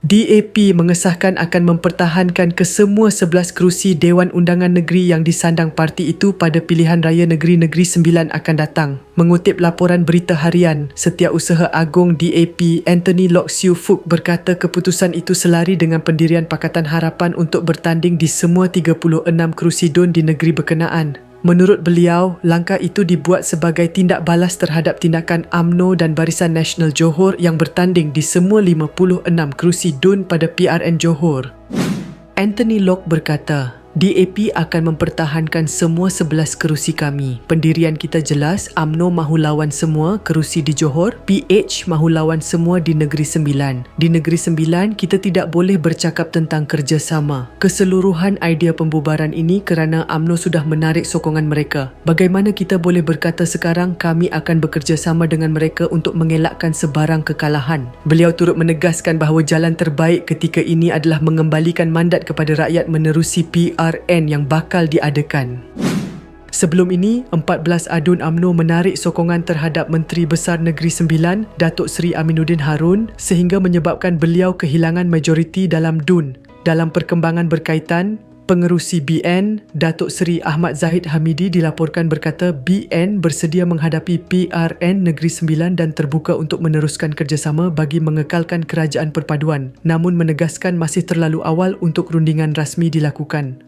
DAP mengesahkan akan mempertahankan kesemua 11 kerusi Dewan Undangan Negeri yang disandang parti itu pada pilihan raya Negeri-Negeri Sembilan akan datang. Mengutip laporan berita harian, Setiausaha Agong DAP Anthony Loke Siu Fook berkata keputusan itu selari dengan pendirian Pakatan Harapan untuk bertanding di semua 36 kerusi DUN di negeri berkenaan. Menurut beliau, langkah itu dibuat sebagai tindak balas terhadap tindakan UMNO dan Barisan Nasional Johor yang bertanding di semua 56 kerusi DUN pada PRN Johor. Anthony Loke berkata, DAP akan mempertahankan semua 11 kerusi kami. Pendirian kita jelas, UMNO mahu lawan semua kerusi di Johor, PH mahu lawan semua di Negeri Sembilan. Di Negeri Sembilan, kita tidak boleh bercakap tentang kerjasama. Keseluruhan idea pembubaran ini kerana UMNO sudah menarik sokongan mereka. Bagaimana kita boleh berkata sekarang kami akan bekerjasama dengan mereka untuk mengelakkan sebarang kekalahan? Beliau turut menegaskan bahawa jalan terbaik ketika ini adalah mengembalikan mandat kepada rakyat menerusi PRN yang bakal diadakan. Sebelum ini, 14 adun UMNO menarik sokongan terhadap Menteri Besar Negeri Sembilan, Datuk Seri Aminuddin Harun sehingga menyebabkan beliau kehilangan majoriti dalam DUN. Dalam perkembangan berkaitan, Pengerusi BN, Datuk Seri Ahmad Zahid Hamidi dilaporkan berkata BN bersedia menghadapi PRN Negeri Sembilan dan terbuka untuk meneruskan kerjasama bagi mengekalkan kerajaan perpaduan, namun menegaskan masih terlalu awal untuk rundingan rasmi dilakukan.